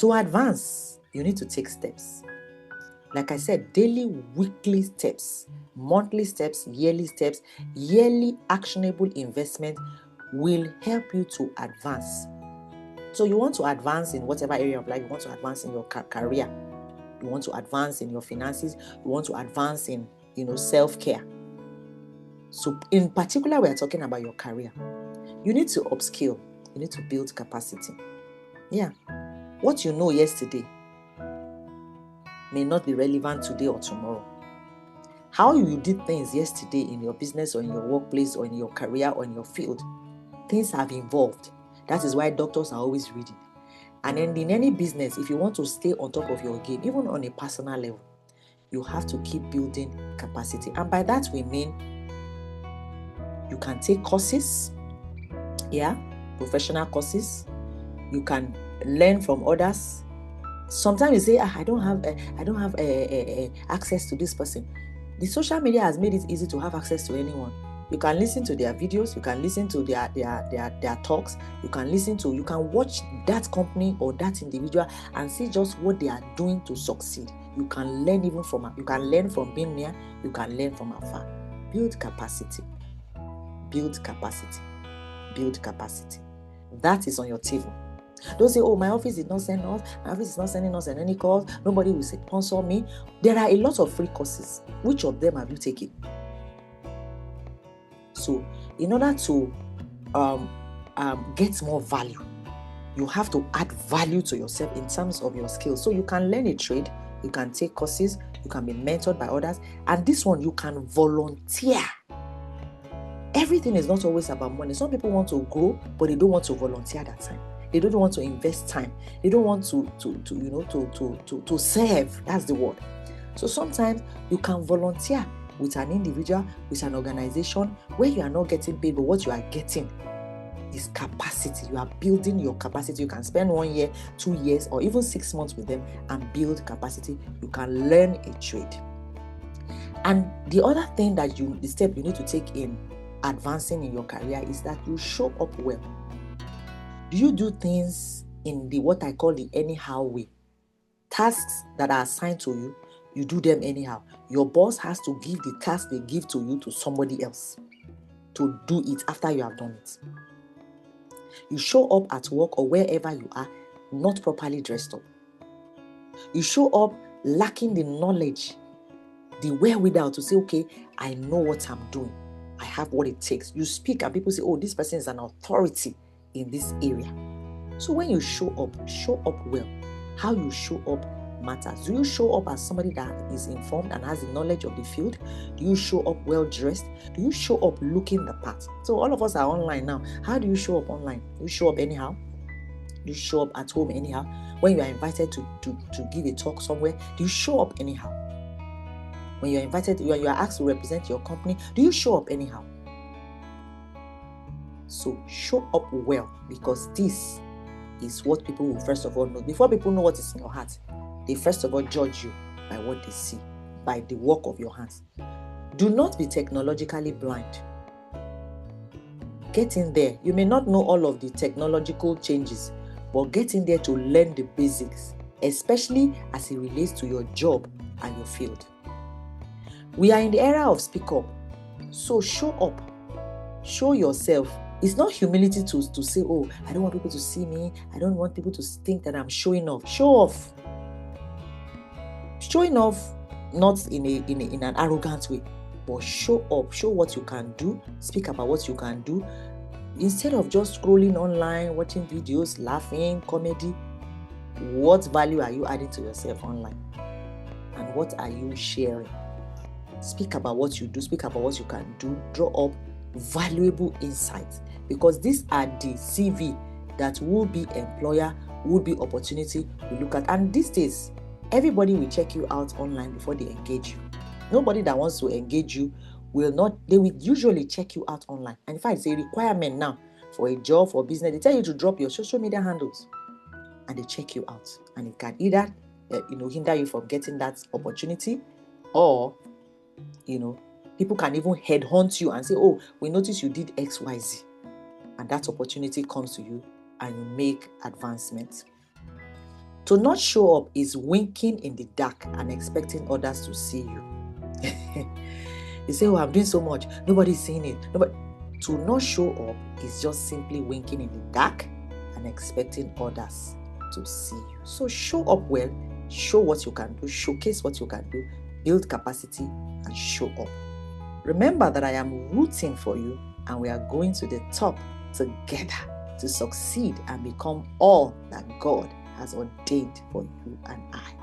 To advance, you need to take steps. Like I said, daily, weekly steps, monthly steps, yearly actionable investment will help you to advance. So you want to advance in whatever area of life. You want to advance in your career. You want to advance in your finances. You want to advance in, self-care. So in particular, we are talking about your career. You need to upskill. You need to build capacity. Yeah. What you know yesterday may not be relevant today or tomorrow. How you did things yesterday in your business or in your workplace or in your career or in your field, things have evolved. That is why doctors are always reading. And then in any business, if you want to stay on top of your game, even on a personal level, you have to keep building capacity. And by that we mean you can take courses, professional courses. You can learn from others. Sometimes you say, I don't have access to this person. The social media has made it easy to have access to anyone. You can listen to their videos. You can listen to their talks. You can watch that company or that individual and see just what they are doing to succeed. You can learn you can learn from being near. You can learn from afar. Build capacity. Build capacity. Build capacity. That is on your table. Don't say, my office did not send us. My office is not sending us any calls. Nobody will sponsor me. There are a lot of free courses. Which of them have you taken? So, in order to get more value, you have to add value to yourself in terms of your skills. So you can learn a trade, you can take courses, you can be mentored by others, and this one you can volunteer. Everything is not always about money. Some people want to grow, but they don't want to volunteer that time. They don't want to invest time. They don't want to serve. That's the word. So sometimes you can volunteer with an individual, with an organization where you are not getting paid, but what you are getting is capacity. You are building your capacity. You can spend 1 year, 2 years, or even 6 months with them and build capacity. You can learn a trade. And the other thing the step you need to take in advancing in your career is that you show up well. Do you do things in what I call the anyhow way? Tasks that are assigned to you, you do them anyhow. Your boss has to give the task they give to you to somebody else to do it after you have done it. You show up at work or wherever you are not properly dressed up. You show up lacking the knowledge, the wherewithal to say, okay, I know what I'm doing. I have what it takes. You speak and people say, this person is an authority in this area. So when you show up well. How you show up matters. Do you show up as somebody that is informed and has the knowledge of the field? Do you show up well dressed? Do you show up looking the part? So all of us are online now. How do you show up online? Do you show up anyhow? Do you show up at home anyhow? When you are invited to give a talk somewhere, do you show up anyhow? When you are asked to represent your company, do you show up anyhow? So show up well, because this is what people will first of all know. Before people know what is in your heart, they first of all judge you by what they see, by the work of your hands. Do not be technologically blind. Get in there. You may not know all of the technological changes, but get in there to learn the basics, especially as it relates to your job and your field. We are in the era of speak up. So show up. Show yourself. It's not humility to say, I don't want people to see me. I don't want people to think that I'm showing off. Show off. Showing off not in an arrogant way, but show up. Show what you can do. Speak about what you can do. Instead of just scrolling online, watching videos, laughing, comedy, what value are you adding to yourself online? And what are you sharing? Speak about what you do. Speak about what you can do. Draw up valuable insights, because these are the CV that would-be employer, would-be opportunity will look at. And these days, everybody will check you out online before they engage you. Nobody that wants to engage you they will usually check you out online. And in fact, it's a requirement now for a job, for business. They tell you to drop your social media handles and they check you out. And it can either hinder you from getting that opportunity, or people can even headhunt you and say, we noticed you did and that opportunity comes to you and you make advancements. To not show up is winking in the dark and expecting others to see you. You say, oh, I'm doing so much, nobody's seeing it. To not show up is just simply winking in the dark and expecting others to see you. So show up well, show what you can do, showcase what you can do, build capacity, and show up. Remember that I am rooting for you, and we are going to the top together to succeed and become all that God has ordained for you and I.